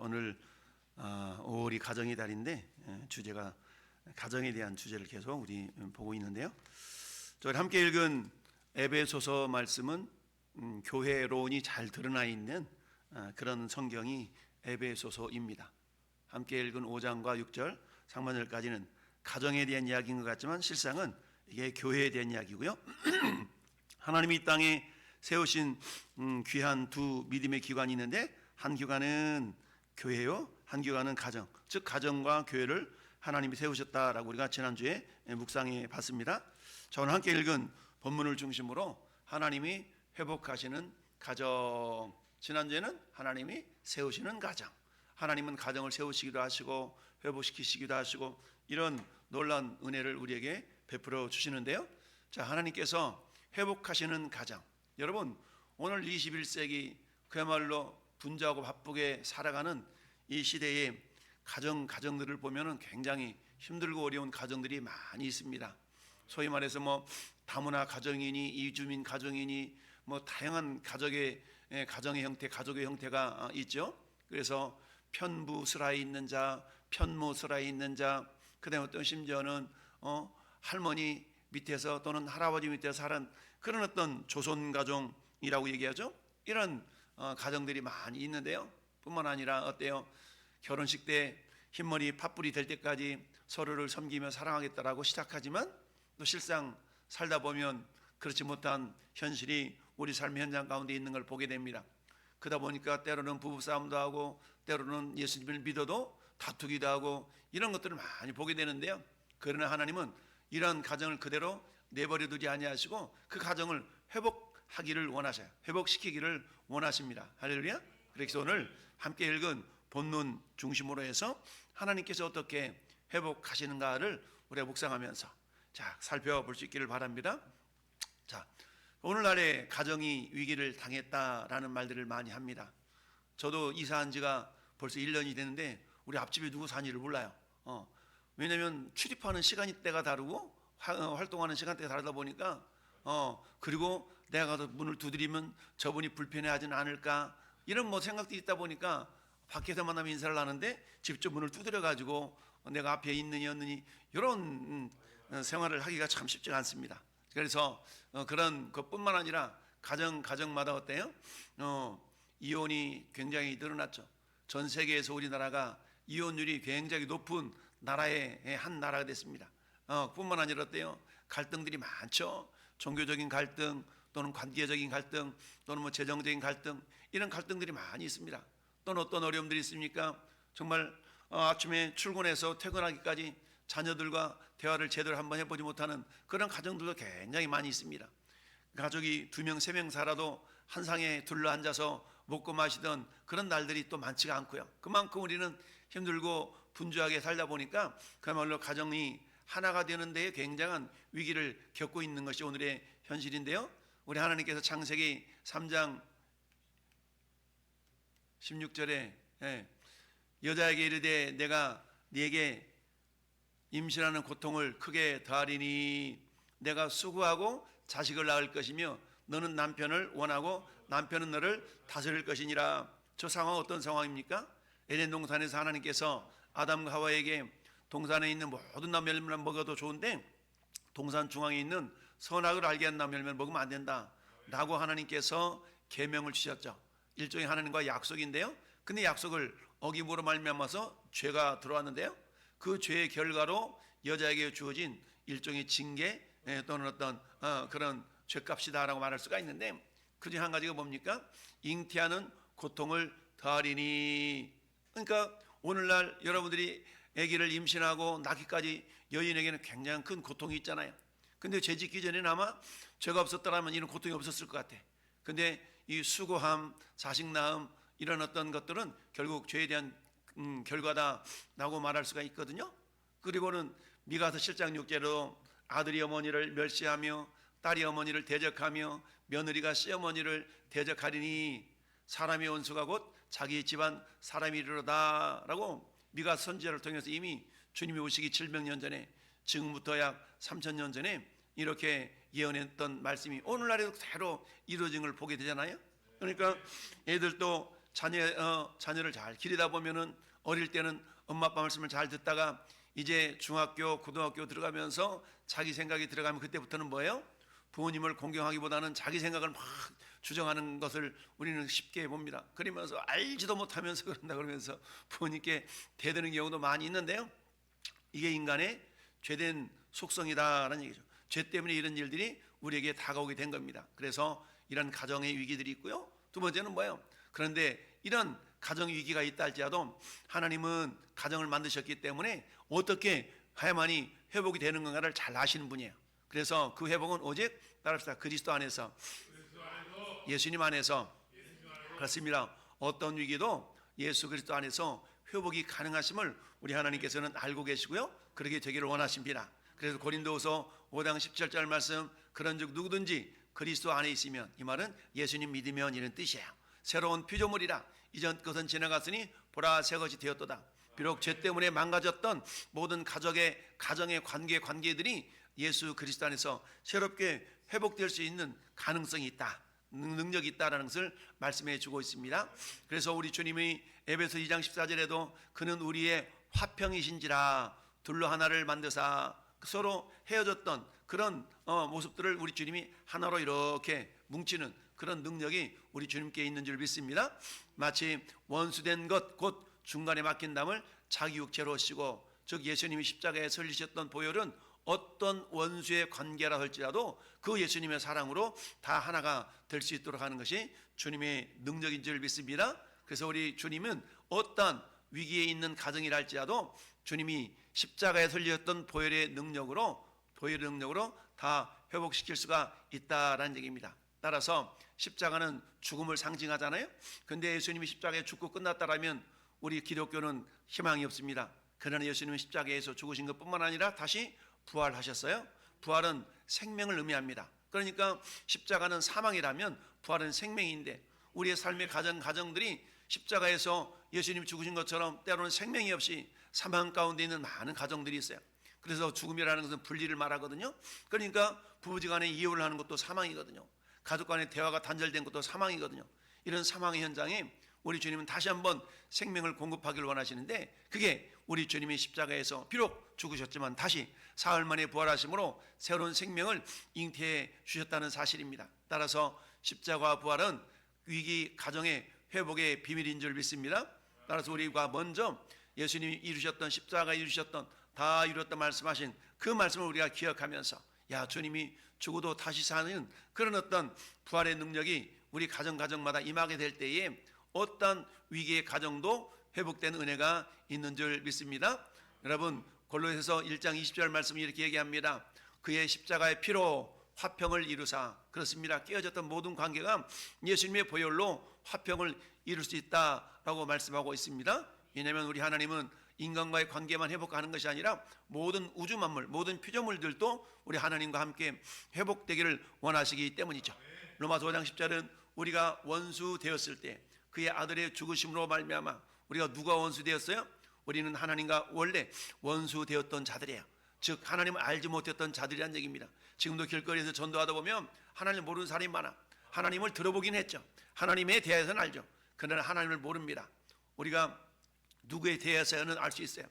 오늘 5월이 가정의 달인데 주제가 가정에 대한 주제를 계속 우리 보고 있는데요. 저희 함께 읽은 에베소서 말씀은 교회론이 잘 드러나 있는 그런 성경이 에베소서입니다. 함께 읽은 5장과 6절 상반절까지는 가정에 대한 이야기인 것 같지만 실상은 이게 교회에 대한 이야기고요. 하나님이 이 땅에 세우신 귀한 두 믿음의 기관이 있는데 한 기관은 교회요, 한 기관은 가정, 즉 가정과 교회를 하나님이 세우셨다라고 우리가 지난주에 묵상해 봤습니다. 저는 함께 읽은 본문을 중심으로 하나님이 회복하시는 가정, 지난주에는 하나님이 세우시는 가정, 하나님은 가정을 세우시기도 하시고 회복시키시기도 하시고 이런 놀라운 은혜를 우리에게 베풀어 주시는데요. 자, 하나님께서 회복하시는 가정, 여러분 오늘 21세기 그야말로 분주하고 바쁘게 살아가는 이 시대에 가정들을 보면은 굉장히 힘들고 어려운 가정들이 많이 있습니다. 소위 말해서 다문화 가정이니 이주민 가정이니 다양한 가정의 형태, 가족의 형태가 있죠. 그래서 편부스라에 있는 자, 편모스라에 있는 자, 그다음에 어떤 심지어는 할머니 밑에서 또는 할아버지 밑에서 사는 그런 어떤 조선 가정이라고 얘기하죠. 이런 가정들이 많이 있는데요. 뿐만 아니라 어때요? 결혼식 때 흰머리 팥불이 될 때까지 서로를 섬기며 사랑하겠다라고 시작하지만 또 실상 살다 보면 그렇지 못한 현실이 우리 삶의 현장 가운데 있는 걸 보게 됩니다. 그러다 보니까 때로는 부부싸움도 하고 때로는 예수님을 믿어도 다투기도 하고 이런 것들을 많이 보게 되는데요. 그러나 하나님은 이런 가정을 그대로 내버려 두지 아니하시고 그 가정을 회복하기를 원하셔요. 회복시키기를 원하십니다. 할렐루야. 그래서 오늘 함께 읽은 본문 중심으로 해서 하나님께서 어떻게 회복하시는가를 우리가 묵상하면서 살펴볼 수 있기를 바랍니다. 자, 오늘날에 가정이 위기를 당했다라는 말들을 많이 합니다. 저도 이사한 지가 벌써 1년이 됐는데 우리 앞집에 누구 사는지를 몰라요. 왜냐하면 출입하는 시간대가 다르고 활동하는 시간대가 다르다 보니까 그리고 내가 가서 문을 두드리면 저분이 불편해하지는 않을까 이런 생각들이 있다 보니까 밖에서 만나면 인사를 하는데 직접 문을 두드려 가지고 내가 앞에 있느니 없느니 이런 생활을 하기가 참 쉽지가 않습니다. 그래서 그런 것뿐만 아니라 가정마다 어때요? 이혼이 굉장히 늘어났죠. 전 세계에서 우리나라가 이혼율이 굉장히 높은 나라의 한 나라가 됐습니다. 뿐만 아니라 어때요? 갈등들이 많죠. 종교적인 갈등 또는 관계적인 갈등 또는 재정적인 갈등 이런 갈등들이 많이 있습니다. 또는 어떤 어려움들이 있습니까? 정말 아침에 출근해서 퇴근하기까지 자녀들과 대화를 제대로 한번 해보지 못하는 그런 가정들도 굉장히 많이 있습니다. 가족이 2명, 3명 살아도 한 상에 둘러앉아서 먹고 마시던 그런 날들이 또 많지가 않고요. 그만큼 우리는 힘들고 분주하게 살다 보니까 그야말로 가정이 하나가 되는 데에 굉장한 위기를 겪고 있는 것이 오늘의 현실인데요. 우리 하나님께서 창세기 3장 16절에 여자에게 이르되 내가 네게 임신하는 고통을 크게 더하리니 내가 수고하고 자식을 낳을 것이며 너는 남편을 원하고 남편은 너를 다스릴 것이니라. 저 상황은 어떤 상황입니까? 에덴 동산에서 하나님께서 아담과 하와에게 동산에 있는 모든 나무 열매만 먹어도 좋은데 동산 중앙에 있는 선악을 알게 하는 나무 열매를 먹으면 안 된다 라고 하나님께서 계명을 주셨죠. 일종의 하나님과 약속인데요. 근데 약속을 어김으로 말미암아서 죄가 들어왔는데요. 그 죄의 결과로 여자에게 주어진 일종의 징계 또는 어떤 그런 죄값이다라고 말할 수가 있는데 그중 한 가지가 뭡니까? 잉태하는 고통을 더하리니. 그러니까 오늘날 여러분들이 아기를 임신하고 낳기까지 여인에게는 굉장히 큰 고통이 있잖아요. 근데 죄 짓기 전에는 아마 죄가 없었더라면 이런 고통이 없었을 것 같아. 근데 이 수고함, 자식 낳음 이런 어떤 것들은 결국 죄에 대한 결과다라고 말할 수가 있거든요. 그리고는 미가서 7장 6절로 아들이 어머니를 멸시하며 딸이 어머니를 대적하며 며느리가 시어머니를 대적하리니 사람의 원수가 곧 자기 집안 사람이리로다 라고 미가서 선지자를 통해서 이미 주님이 오시기 700년 전에 지금부터 약 3000년 전에 이렇게 예언했던 말씀이 오늘날에도 그대로 이루어진 걸 보게 되잖아요. 그러니까 애들도 자녀를 잘 기르다 보면은 어릴 때는 엄마 아빠 말씀을 잘 듣다가 이제 중학교, 고등학교 들어가면서 자기 생각이 들어가면 그때부터는 뭐예요? 부모님을 공경하기보다는 자기 생각을 막 주장하는 것을 우리는 쉽게 봅니다. 그러면서 알지도 못하면서 그런다 그러면서 부모님께 대드는 경우도 많이 있는데요. 이게 인간의 죄된 속성이다라는 얘기죠. 죄 때문에 이런 일들이 우리에게 다가오게 된 겁니다. 그래서 이런 가정의 위기들이 있고요. 두 번째는 뭐예요? 그런데 이런 가정 위기가 있다 할지라도 하나님은 가정을 만드셨기 때문에 어떻게 해야만이 회복이 되는 건가를 잘 아시는 분이에요. 그래서 그 회복은 오직 따라합시다. 그리스도 안에서, 예수님 안에서. 그렇습니다. 어떤 위기도 예수 그리스도 안에서 회복이 가능하심을 우리 하나님께서는 알고 계시고요. 그렇게 되기를 원하십니다. 그래서 고린도후서 5장 17절 말씀, 그런즉 누구든지 그리스도 안에 있으면, 이 말은 예수님 믿으면 이런 뜻이에요. 새로운 피조물이라, 이전 것은 지나갔으니 보라 새 것이 되었도다. 비록 죄 때문에 망가졌던 모든 가정의 관계들이 예수 그리스도 안에서 새롭게 회복될 수 있는 가능성이 있다, 능력이 있다라는 것을 말씀해 주고 있습니다. 그래서 우리 주님이 에베소 2장 14절에도 그는 우리의 화평이신지라 둘로 하나를 만드사, 서로 헤어졌던 그런 모습들을 우리 주님이 하나로 이렇게 뭉치는 그런 능력이 우리 주님께 있는 줄 믿습니다. 마치 원수된 것 곧 중간에 막힌 담을 자기 육체로 씌고, 즉 예수님이 십자가에 설리셨던 보혈은 어떤 원수의 관계라 할지라도 그 예수님의 사랑으로 다 하나가 될 수 있도록 하는 것이 주님의 능력인 줄 믿습니다. 그래서 우리 주님은 어떤 위기에 있는 가정이라 할지라도 주님이 십자가에 설리셨던 보혈의 능력으로 다 회복시킬 수가 있다라는 얘기입니다. 따라서 십자가는 죽음을 상징하잖아요. 근데 예수님이 십자가에 죽고 끝났다라면 우리 기독교는 희망이 없습니다. 그러나 예수님은 십자가에서 죽으신 것뿐만 아니라 다시 부활하셨어요. 부활은 생명을 의미합니다. 그러니까 십자가는 사망이라면 부활은 생명인데, 우리의 삶의 가정들이 십자가에서 예수님이 죽으신 것처럼 때로는 생명이 없이 사망 가운데 있는 많은 가정들이 있어요. 그래서 죽음이라는 것은 분리를 말하거든요. 그러니까 부부지간에 이혼을 하는 것도 사망이거든요. 가족 간의 대화가 단절된 것도 사망이거든요. 이런 사망의 현장에 우리 주님은 다시 한번 생명을 공급하기를 원하시는데, 그게 우리 주님이 십자가에서 비록 죽으셨지만 다시 사흘 만에 부활하심으로 새로운 생명을 잉태해 주셨다는 사실입니다. 따라서 십자가와 부활은 위기 가정의 회복의 비밀인 줄 믿습니다. 따라서 우리가 먼저 예수님이 이루셨던, 십자가 이루셨던, 다 이뤘다 말씀하신 그 말씀을 우리가 기억하면서, 야, 주님이 죽어도 다시 사는 그런 어떤 부활의 능력이 우리 가정마다 임하게 될 때에 어떤 위기의 가정도 회복되는 은혜가 있는 줄 믿습니다. 여러분, 골로새서 1장 20절 말씀이 이렇게 얘기합니다. 그의 십자가의 피로 화평을 이루사. 그렇습니다. 깨어졌던 모든 관계가 예수님의 보혈로 화평을 이룰 수 있다라고 말씀하고 있습니다. 왜냐하면 우리 하나님은 인간과의 관계만 회복하는 것이 아니라 모든 우주 만물, 모든 피조물들도 우리 하나님과 함께 회복되기를 원하시기 때문이죠. 로마서 5장 10절은 우리가 원수 되었을 때 그의 아들의 죽으심으로 말미암아, 우리가 누가 원수 되었어요? 우리는 하나님과 원래 원수 되었던 자들이에요. 즉 하나님을 알지 못했던 자들이란 얘기입니다. 지금도 길거리에서 전도하다 보면 하나님을 모르는 사람이 많아. 하나님을 들어보긴 했죠. 하나님에 대해서는 알죠. 그러나 하나님을 모릅니다. 우리가 누구에 대해서는 알 수 있어요.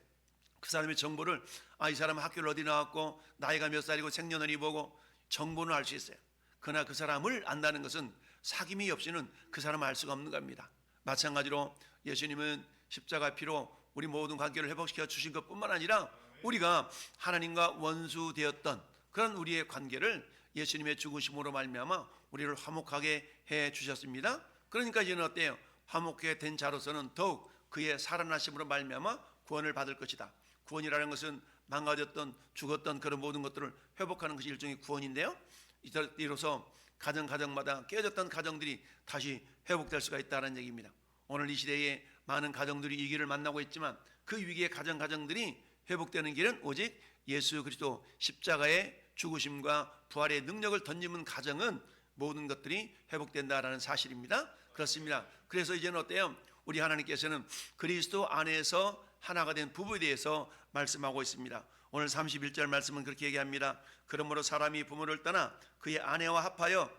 그 사람의 정보를, 이 사람은 학교를 어디 나왔고 나이가 몇 살이고 생년월일 보고 정보는 알 수 있어요. 그러나 그 사람을 안다는 것은 사귐이 없이는 그 사람을 알 수가 없는 겁니다. 마찬가지로 예수님은 십자가 피로 우리 모든 관계를 회복시켜 주신 것뿐만 아니라 우리가 하나님과 원수 되었던 그런 우리의 관계를 예수님의 죽으심으로 말미암아 우리를 화목하게 해 주셨습니다. 그러니까 이제는 어때요? 화목하게 된 자로서는 더욱 그의 살아나심으로 말미암아 구원을 받을 것이다. 구원이라는 것은 망가졌던, 죽었던 그런 모든 것들을 회복하는 것이 일종의 구원인데요, 이로써 가정마다 깨어졌던 가정들이 다시 회복될 수가 있다는 얘기입니다. 오늘 이 시대에 많은 가정들이 위기를 만나고 있지만 그 위기의 가정들이 회복되는 길은 오직 예수 그리스도 십자가의 죽으심과 부활의 능력을 던지는 가정은 모든 것들이 회복된다라는 사실입니다. 그렇습니다. 그래서 이제는 어때요? 우리 하나님께서는 그리스도 안에서 하나가 된 부부에 대해서 말씀하고 있습니다. 오늘 31절 말씀은 그렇게 얘기합니다. 그러므로 사람이 부모를 떠나 그의 아내와 합하여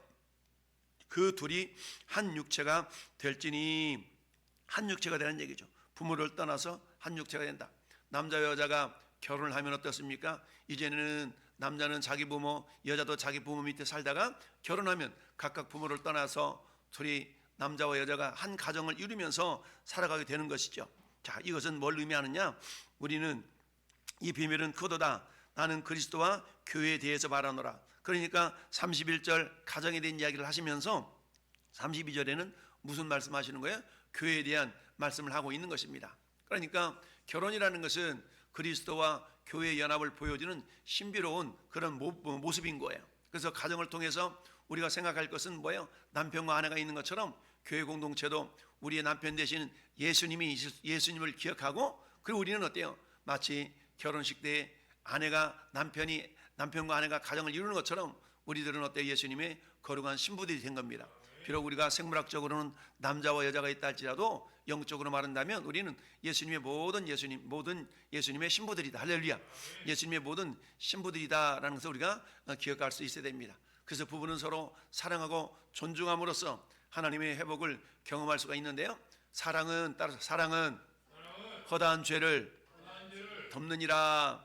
그 둘이 한 육체가 될지니. 한 육체가 되는 얘기죠. 부모를 떠나서 한 육체가 된다. 남자와 여자가 결혼을 하면 어떻습니까? 이제는 남자는 자기 부모, 여자도 자기 부모 밑에 살다가 결혼하면 각각 부모를 떠나서 둘이 남자와 여자가 한 가정을 이루면서 살아가게 되는 것이죠. 자, 이것은 뭘 의미하느냐? 우리는 이 비밀은 크도다. 나는 그리스도와 교회에 대해서 말하노라. 그러니까 31절 가정에 대한 이야기를 하시면서 32절에는 무슨 말씀하시는 거예요? 교회에 대한 말씀을 하고 있는 것입니다. 그러니까 결혼이라는 것은 그리스도와 교회의 연합을 보여주는 신비로운 그런 모습인 거예요. 그래서 가정을 통해서 우리가 생각할 것은 뭐예요? 남편과 아내가 있는 것처럼 교회 공동체도 우리의 남편 대신 예수님을 기억하고, 그리고 우리는 어때요? 마치 결혼식 때 남편과 아내가 가정을 이루는 것처럼 우리들은 어때요? 예수님의 거룩한 신부들이 된 겁니다. 비록 우리가 생물학적으로는 남자와 여자가 있다 할지라도 영적으로 말한다면 우리는 예수님의 모든 예수님의 신부들이다. 할렐루야. 예수님의 모든 신부들이다라는 것을 우리가 기억할 수 있어야 됩니다. 그래서 부부는 서로 사랑하고 존중함으로써 하나님의 회복을 경험할 수가 있는데요. 사랑은 허다한 죄를 덮느니라.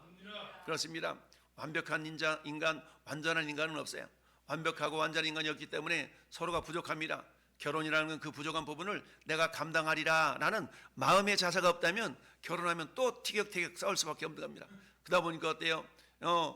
그렇습니다. 완벽한 인간, 완전한 인간은 없어요. 완벽하고 완전한 인간이 없기 때문에 서로가 부족합니다. 결혼이라는 건 그 부족한 부분을 내가 감당하리라 라는 마음의 자세가 없다면 결혼하면 또 티격태격 싸울 수밖에 없는 겁니다. 그러다 보니까 어때요?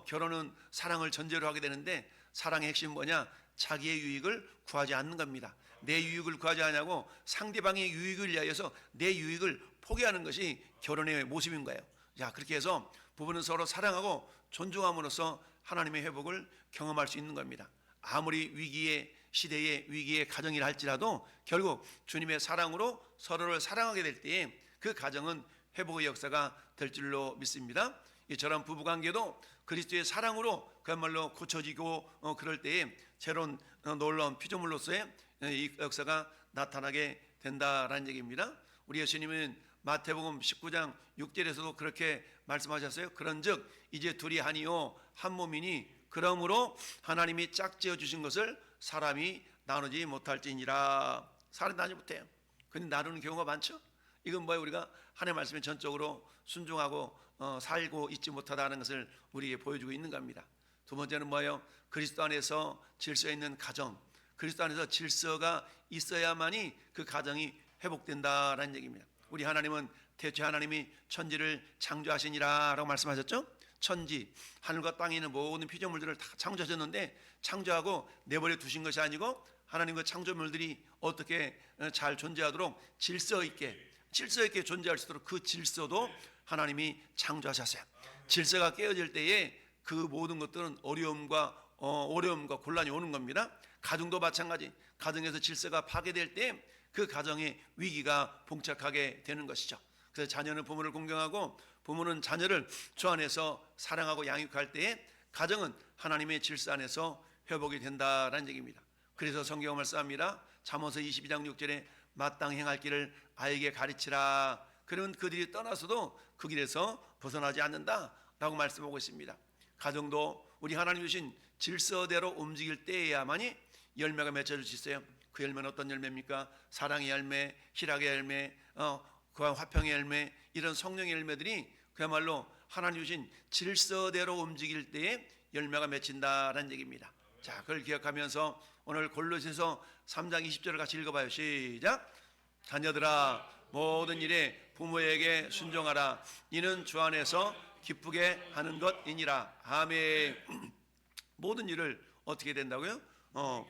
결혼은 사랑을 전제로 하게 되는데, 사랑의 핵심 뭐냐? 자기의 유익을 구하지 않는 겁니다. 내 유익을 구하지 않냐고 상대방의 유익을 위하여서 내 유익을 포기하는 것이 결혼의 모습인 거예요. 자, 그렇게 해서 부부는 서로 사랑하고 존중함으로써 하나님의 회복을 경험할 수 있는 겁니다. 아무리 위기의 시대의 위기의 가정이라 할지라도 결국 주님의 사랑으로 서로를 사랑하게 될 때에 그 가정은 회복의 역사가 될 줄로 믿습니다. 이처럼 부부관계도 그리스도의 사랑으로 그야말로 고쳐지고 그럴 때에 새로운 놀라운 피조물로서의 이 역사가 나타나게 된다라는 얘기입니다. 우리 예수님은 마태복음 19장 6절에서도 그렇게 말씀하셨어요. 그런즉 이제 둘이 하니요 한 몸이니 그러므로 하나님이 짝지어 주신 것을 사람이 나누지 못할지니라. 사람이 나누지 못해요. 근데 나누는 경우가 많죠. 이건 뭐예요? 우리가 하나님의 말씀에 전적으로 순종하고 살고 있지 못하다는 것을 우리에게 보여주고 있는 겁니다. 두 번째는 뭐예요? 그리스도 안에서 질서 있는 가정, 그리스도 안에서 질서가 있어야만이 그 가정이 회복된다라는 얘기입니다. 우리 하나님은 태초에 하나님이 천지를 창조하시니라 라고 말씀하셨죠. 천지, 하늘과 땅에 있는 모든 피조물들을 다 창조하셨는데 창조하고 내버려 두신 것이 아니고 하나님 그 창조물들이 어떻게 잘 존재하도록 질서 있게 존재할 수 있도록 그 질서도 하나님이 창조하셨어요. 질서가 깨어질 때에 그 모든 것들은 어려움과 곤란이 오는 겁니다. 가정도 마찬가지. 가정에서 질서가 파괴될 때 그 가정의 위기가 봉착하게 되는 것이죠. 그래서 자녀는 부모를 공경하고 부모는 자녀를 주 안에서 사랑하고 양육할 때에 가정은 하나님의 질서 안에서 회복이 된다라는 얘기입니다. 그래서 성경을 말씀합니다. 잠언서 22장 6절에 마땅히 행할 길을 아이에게 가르치라. 그러면 그들이 떠나서도 그 길에서 벗어나지 않는다라고 말씀하고 있습니다. 가정도 우리 하나님 주신 질서대로 움직일 때에야만이 열매가 맺어질 수 있어요. 그 열매는 어떤 열매입니까? 사랑의 열매, 희락의 열매, 그 화평의 열매, 이런 성령의 열매들이 그야말로 하나님 주신 질서대로 움직일 때에 열매가 맺힌다라는 얘기입니다. 자, 그걸 기억하면서 오늘 골로새서 3장 20절을 같이 읽어봐요. 시작. 자녀들아 모든 일에 부모에게 순종하라. 이는 주 안에서 기쁘게 하는 것이니라. 아멘. 모든 일을 어떻게 된다고요?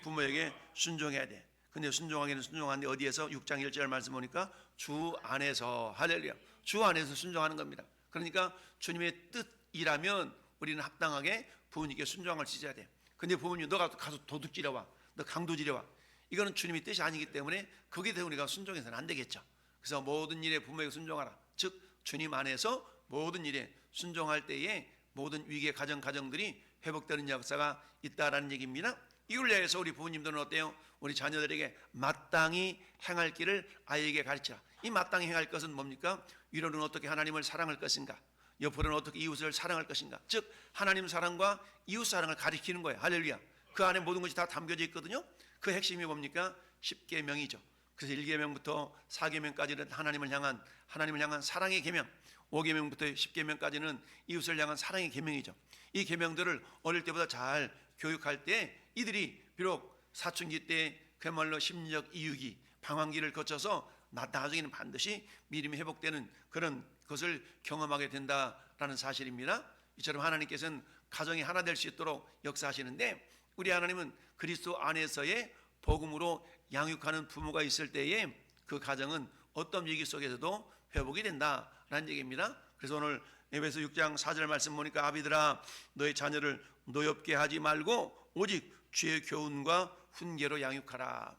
부모에게 순종해야 돼. 근데 순종하기는 순종하는데 어디에서? 6장 1절 말씀 보니까 주 안에서. 할렐루야. 주 안에서 순종하는 겁니다. 그러니까 주님의 뜻이라면 우리는 합당하게 부모님께 순종을 지져야 돼. 근데 부모님 너가 가서 도둑질해 와, 너 강도질해 와, 이거는 주님의 뜻이 아니기 때문에 거기에 대해 우리가 순종해서는 안 되겠죠. 그래서 모든 일에 부모에게 순종하라. 즉 주님 안에서 모든 일에 순종할 때에 모든 위기의 가정들이 회복되는 역사가 있다라는 얘기입니다. 이걸 위해서 우리 부모님들은 어때요? 우리 자녀들에게 마땅히 행할 길을 아이에게 가르치라. 이 마땅히 행할 것은 뭡니까? 위로는 어떻게 하나님을 사랑할 것인가, 옆으로는 어떻게 이웃을 사랑할 것인가. 즉 하나님 사랑과 이웃 사랑을 가리키는 거예요. 할렐루야. 그 안에 모든 것이 다 담겨져 있거든요. 그 핵심이 뭡니까? 십계명이죠. 그래서 1계명부터 4계명까지는 하나님을 향한 사랑의 계명, 5계명부터 10계명까지는 이웃을 향한 사랑의 계명이죠. 이 계명들을 어릴 때보다 잘 교육할 때 이들이 비록 사춘기 때 그야말로 심리적 이유기, 방황기를 거쳐서 나중에는 반드시 믿음이 회복되는 그런 것을 경험하게 된다라는 사실입니다. 이처럼 하나님께서는 가정이 하나 될 수 있도록 역사하시는데, 우리 하나님은 그리스도 안에서의 복음으로 양육하는 부모가 있을 때에 그 가정은 어떤 위기 속에서도 회복이 된다라는 얘기입니다. 그래서 오늘 에베소 6장 4절 말씀 보니까 아비들아 너의 자녀를 노엽게 하지 말고 오직 주의 교훈과 훈계로 양육하라.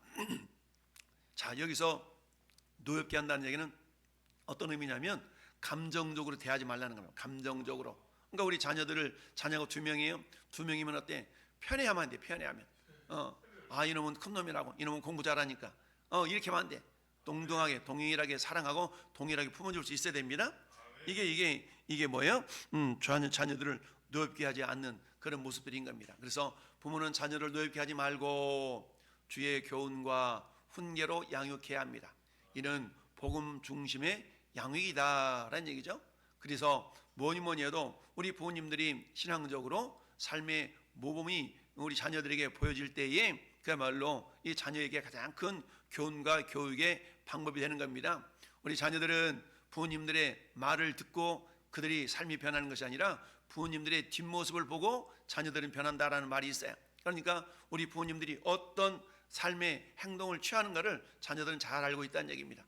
자, 여기서 노엽게 한다는 얘기는 어떤 의미냐면 감정적으로 대하지 말라는 겁니다. 감정적으로. 그러니까 우리 자녀가 2명이에요. 2명이면 어때? 편애하면 안 돼. 편애하면. 이놈은 큰 놈이라고. 이놈은 공부 잘하니까. 이렇게 하면 안 돼. 동등하게, 동일하게 사랑하고 동일하게 품어줄 수 있어야 됩니다. 이게 뭐예요? 자녀들을 노엽게 하지 않는 그런 모습들인 겁니다. 그래서 부모는 자녀를 노엽게 하지 말고 주의 교훈과 훈계로 양육해야 합니다. 이는 복음 중심의 양육이다라는 얘기죠. 그래서 뭐니 해도 우리 부모님들이 신앙적으로 삶의 모범이 우리 자녀들에게 보여질 때에 그야말로 이 자녀에게 가장 큰 교훈과 교육의 방법이 되는 겁니다. 우리 자녀들은 부모님들의 말을 듣고 그들이 삶이 변하는 것이 아니라 부모님들의 뒷모습을 보고 자녀들은 변한다라는 말이 있어요. 그러니까 우리 부모님들이 어떤 삶의 행동을 취하는가를 자녀들은 잘 알고 있다는 얘기입니다.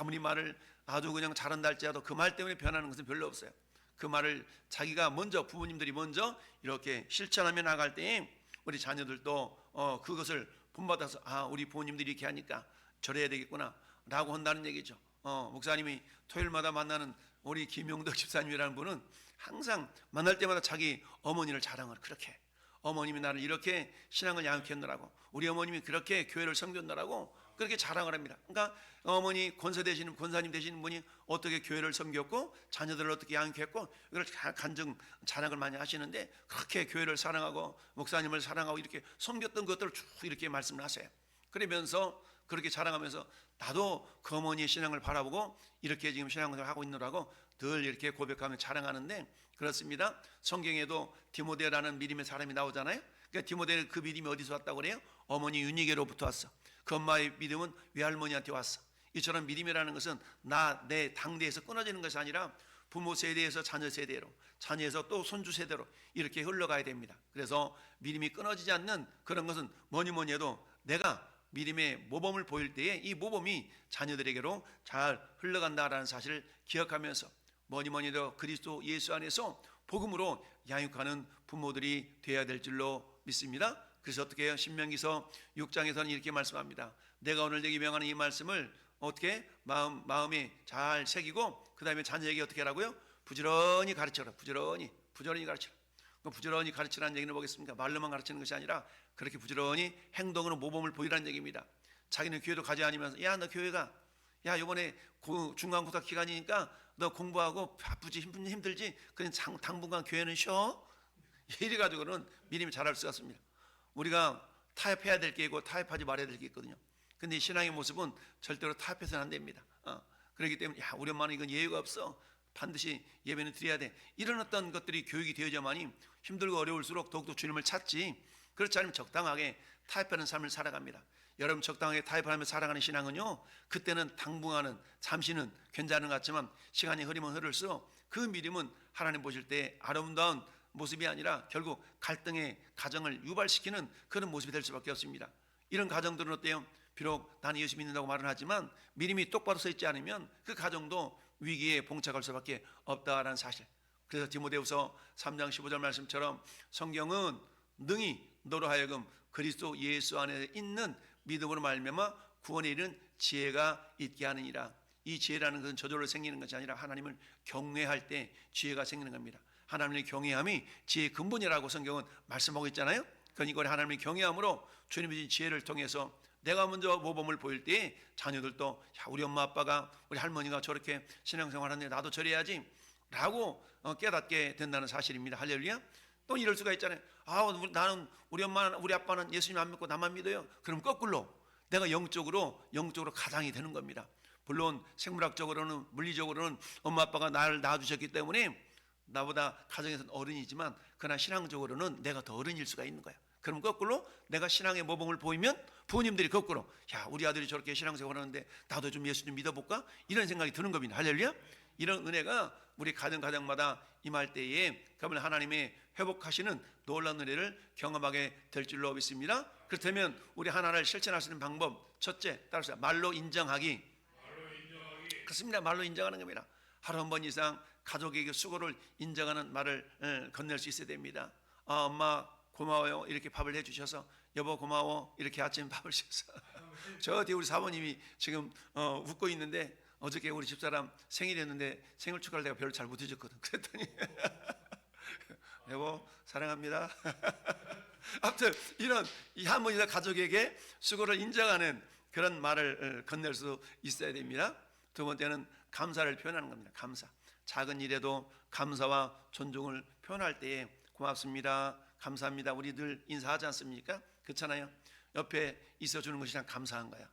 아무리 말을 아주 그냥 잘한다 할지라도 그 말 때문에 변하는 것은 별로 없어요. 그 말을 자기가 먼저, 부모님들이 먼저 이렇게 실천하며 나갈 때 우리 자녀들도 그것을 본받아서 우리 부모님들이 이렇게 하니까 저래야 되겠구나 라고 한다는 얘기죠. 목사님이 토요일마다 만나는 우리 김용덕 집사님이라는 분은 항상 만날 때마다 자기 어머니를 자랑을 그렇게, 어머님이 나를 이렇게 신앙을 양육했노라고, 우리 어머님이 그렇게 교회를 섬겼노라고 그렇게 자랑을 합니다. 그러니까 어머니 권사님 되시는 분이 어떻게 교회를 섬겼고 자녀들을 어떻게 양육했고 이걸 간증 자랑을 많이 하시는데, 그렇게 교회를 사랑하고 목사님을 사랑하고 이렇게 섬겼던 것들을 쭉 이렇게 말씀을 하세요. 그러면서 그렇게 자랑하면서 나도 그 어머니의 신앙을 바라보고 이렇게 지금 신앙을 하고 있노라고 늘 이렇게 고백하며 자랑하는데, 그렇습니다. 성경에도 디모데라는 믿음의 사람이 나오잖아요. 그러니까 디모데는 그 믿음이 어디서 왔다고 그래요? 어머니 유니게로부터 왔어. 그 엄마의 믿음은 외할머니한테 왔어. 이처럼 믿음이라는 것은 내 당대에서 끊어지는 것이 아니라 부모 세대에서 자녀 세대로, 자녀에서 또 손주 세대로 이렇게 흘러가야 됩니다. 그래서 믿음이 끊어지지 않는 그런 것은 뭐니 해도 내가 믿음의 모범을 보일 때에 이 모범이 자녀들에게로 잘 흘러간다라는 사실을 기억하면서 뭐니 해도 그리스도 예수 안에서 복음으로 양육하는 부모들이 되어야 될 줄로 믿습니다. 그래서 어떻게 해요? 신명기서 6장에서는 이렇게 말씀합니다. 내가 오늘 내게 명하는 이 말씀을 어떻게 마음에 잘 새기고 그 다음에 자녀에게 어떻게 하라고요? 부지런히 가르쳐라. 부지런히 가르쳐라. 부지런히 가르치라는 얘기는 뭐겠습니까? 말로만 가르치는 것이 아니라 그렇게 부지런히 행동으로 모범을 보이라는 얘기입니다. 자기는 교회도 가지 않으면서 야 너 교회가, 야 이번에 중간고사 기간이니까 너 공부하고 바쁘지 힘들지 그냥 당분간 교회는 쉬어. 이래가지고는 믿음이 자랄 수가 없습니다. 우리가 타협해야 될 게 있고 타협하지 말아야 될 게 있거든요. 근데 신앙의 모습은 절대로 타협해서는 안 됩니다. 그렇기 때문에 우리 엄마는 이건 예외가 없어. 반드시 예배는 드려야 돼. 이런 어떤 것들이 교육이 되어야만이 힘들고 어려울수록 더욱더 주님을 찾지, 그렇지 않으면 적당하게 타협하는 삶을 살아갑니다. 여러분 적당하게 타협하며 살아가는 신앙은요, 그때는 당분간은 잠시는 괜찮은 것 같지만 시간이 흐르면 흐를수록 그 믿음은 하나님 보실 때 아름다운 모습이 아니라 결국 갈등의 가정을 유발시키는 그런 모습이 될 수밖에 없습니다. 이런 가정들은 어때요? 비록 나는 예수 믿는다고 말은 하지만 믿음이 똑바로 서 있지 않으면 그 가정도 위기에 봉착할 수밖에 없다라는 사실. 그래서 디모데후서 3장 15절 말씀처럼 성경은 능히 너로 하여금 그리스도 예수 안에 있는 믿음으로 말미암아 구원에 이르는 지혜가 있게 하느니라. 이 지혜라는 것은 저절로 생기는 것이 아니라 하나님을 경외할 때 지혜가 생기는 겁니다. 하나님의 경외함이 지혜의 근본이라고 성경은 말씀하고 있잖아요. 그러니까 하나님의 경외함으로 주님이 주신 지혜를 통해서 내가 먼저 모범을 보일 때 자녀들도 우리 엄마 아빠가, 우리 할머니가 저렇게 신앙생활하는데 나도 저래야지 라고 깨닫게 된다는 사실입니다. 할렐루야. 또 이럴 수가 있잖아요. 나는 우리 엄마는 우리 아빠는 예수님 안 믿고 나만 믿어요. 그럼 거꾸로 내가 영적으로 가장이 되는 겁니다. 물론 생물학적으로는, 물리적으로는 엄마 아빠가 나를 낳아주셨기 때문에 나보다 가정에서는 어른이지만 그러나 신앙적으로는 내가 더 어른일 수가 있는 거야. 그럼 거꾸로 내가 신앙의 모범을 보이면 부모님들이 거꾸로 야, 우리 아들이 저렇게 신앙생활 하는데 나도 좀 예수 좀 믿어볼까? 이런 생각이 드는 겁니다. 할렐루야. 이런 은혜가 우리 가정마다 임할 때에 그러면 하나님의 회복하시는 놀라운 은혜를 경험하게 될 줄로 믿습니다. 그렇다면 우리 하나를 실천할 수 있는 방법, 첫째, 따라서 말로 인정하기. 그렇습니다. 말로 인정하는 겁니다. 하루 한 번 이상 가족에게 수고를 인정하는 말을 건넬 수 있어야 됩니다. 엄마 고마워요, 이렇게 밥을 해주셔서. 여보 고마워, 이렇게 아침 밥을 주셔서. 저 뒤에 우리 사모님이 지금 웃고 있는데 어저께 우리 집사람 생일이었는데 생일 축하를 내가 별로 잘 못해줬거든. 그랬더니 여보 사랑합니다. 아무튼 이런 한 번이나 가족에게 수고를 인정하는 그런 말을 건넬 수 있어야 됩니다. 두 번째는 감사를 표현하는 겁니다. 감사. 작은 일에도 감사와 존중을 표현할 때에 고맙습니다, 감사합니다, 우리 늘 인사하지 않습니까? 그렇잖아요. 옆에 있어주는 것이 참 감사한 거야.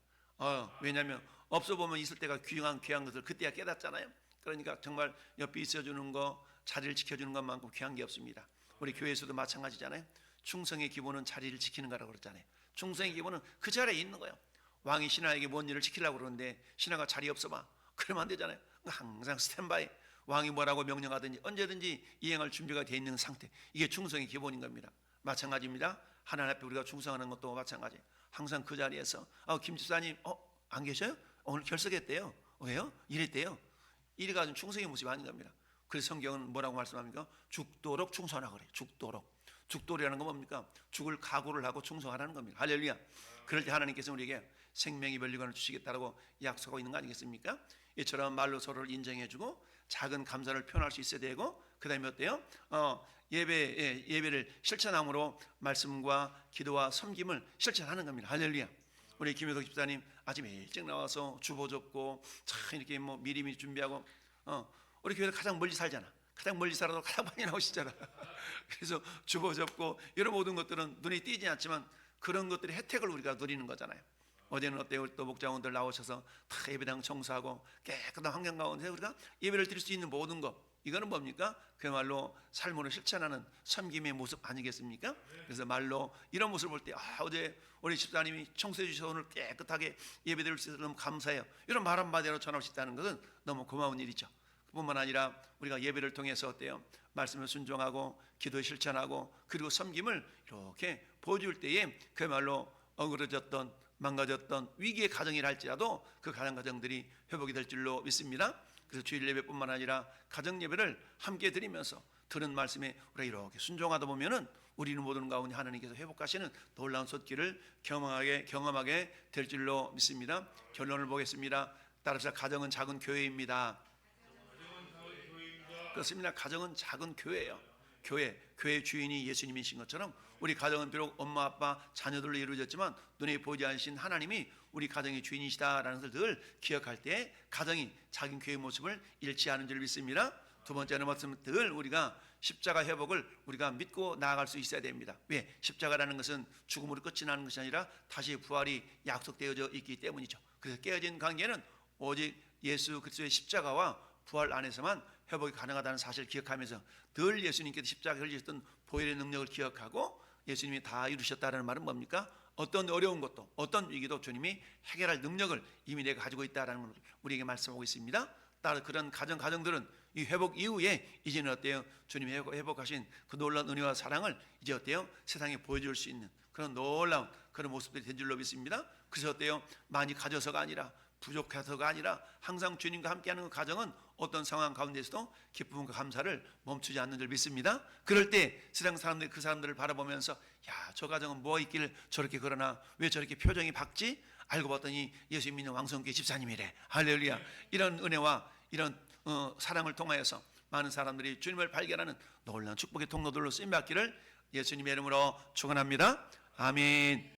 왜냐하면 없어 보면 있을 때가 귀한 것을 그때야 깨닫잖아요. 그러니까 정말 옆에 있어주는 거, 자리를 지켜주는 것만큼 귀한 게 없습니다. 우리 교회에서도 마찬가지잖아요. 충성의 기본은 자리를 지키는 거라고 그러잖아요. 충성의 기본은 그 자리에 있는 거예요. 왕이 신하에게 뭔 일을 지키려고 그러는데 신하가 자리 없어봐, 그러면 안 되잖아요. 항상 스탠바이, 왕이 뭐라고 명령하든지 언제든지 이행할 준비가 되어 있는 상태, 이게 충성의 기본인 겁니다. 마찬가지입니다. 하나님 앞에 우리가 충성하는 것도 마찬가지. 항상 그 자리에서 김 집사님 안 계셔요? 오늘 결석했대요. 왜요? 이랬대요. 이래가지고 충성의 모습이 아닌 겁니다. 그래서 성경은 뭐라고 말씀합니까? 죽도록 충성하라 그래요. 죽도록이라는 건 뭡니까? 죽을 각오를 하고 충성하라는 겁니다. 할렐루야. 그럴 때 하나님께서 우리에게 생명의 면류관을 주시겠다고 약속하고 있는 거 아니겠습니까? 이처럼 말로 서로를 인정해주고 작은 감사를 표현할 수 있어야 되고, 그 다음에 어때요? 예배를 실천함으로 말씀과 기도와 섬김을 실천하는 겁니다. 할렐루야. 우리 김효덕 집사님 아침에 일찍 나와서 주보 접고 참 이렇게 미리미리 준비하고, 우리 교회에서 가장 멀리 살잖아. 가장 멀리 살아도 가장 많이 나오시잖아. 그래서 주보 접고 이런 모든 것들은 눈에 띄지 않지만 그런 것들의 혜택을 우리가 누리는 거잖아요. 어제는 어때요? 또 목장원들 나오셔서 다 예배당 청소하고 깨끗한 환경 가운데 우리가 예배를 드릴 수 있는 모든 것, 이거는 뭡니까? 그야말로 삶으로 실천하는 섬김의 모습 아니겠습니까? 그래서 말로 이런 모습을 볼 때 어제 우리 집사님이 청소해 주셔서 오늘 깨끗하게 예배 드릴 수 있어서 너무 감사해요, 이런 말 한마디로 전할 수 있다는 것은 너무 고마운 일이죠. 뿐만 아니라 우리가 예배를 통해서 어때요? 말씀을 순종하고 기도 실천하고 그리고 섬김을 이렇게 보여줄 때에 그야말로 어그러졌던 망가졌던 위기의 가정이라 할지라도 그 가정들이 회복이 될 줄로 믿습니다. 그래서 주일 예배뿐만 아니라 가정 예배를 함께 드리면서 들은 말씀에 우리가 이렇게 순종하다 보면은 우리는 모든 가운데 하나님께서 회복하시는 놀라운 솥길을 경험하게 될 줄로 믿습니다. 결론을 보겠습니다. 따라서 가정은 작은 교회입니다. 그렇습니다. 가정은 작은 교회예요. 교회 주인이 예수님이신 것처럼 우리 가정은 비록 엄마 아빠 자녀들로 이루어졌지만 눈에 보이지 않으신 하나님이 우리 가정의 주인이시다라는 것을 늘 기억할 때 가정이 작은 교회의 모습을 잃지 않은 줄 믿습니다. 두 번째는 늘 우리가 십자가 회복을 우리가 믿고 나아갈 수 있어야 됩니다. 왜? 십자가라는 것은 죽음으로 끝이 나는 것이 아니라 다시 부활이 약속되어져 있기 때문이죠. 그래서 깨어진 관계는 오직 예수 그리스도의 십자가와 부활 안에서만 회복이 가능하다는 사실을 기억하면서 늘 예수님께서 십자가에 흘리셨던 보혈의 능력을 기억하고 예수님이 다 이루셨다는 말은 뭡니까? 어떤 어려운 것도 어떤 위기도 주님이 해결할 능력을 이미 내가 가지고 있다는 걸 우리에게 말씀하고 있습니다. 따라 그런 가정들은 이 회복 이후에 이제는 어때요? 주님이 회복하신 그 놀라운 은혜와 사랑을 이제 어때요? 세상에 보여줄 수 있는 그런 놀라운 그런 모습들이 된 줄로 믿습니다. 그래서 어때요? 많이 가져서가 아니라 부족해서가 아니라 항상 주님과 함께하는 그 가정은 어떤 상황 가운데서도 기쁨과 감사를 멈추지 않는 줄 믿습니다. 그럴 때 세상 사람들이 그 사람들을 바라보면서 야, 저 가정은 뭐 있길 저렇게 그러나 왜 저렇게 표정이 밝지? 알고 봤더니 예수 믿는 왕성교회 집사님이래. 할렐루야. 이런 은혜와 이런 사랑을 통하여서 많은 사람들이 주님을 발견하는 놀라운 축복의 통로들로 쓰임받기를 예수님의 이름으로 축원합니다. 아멘.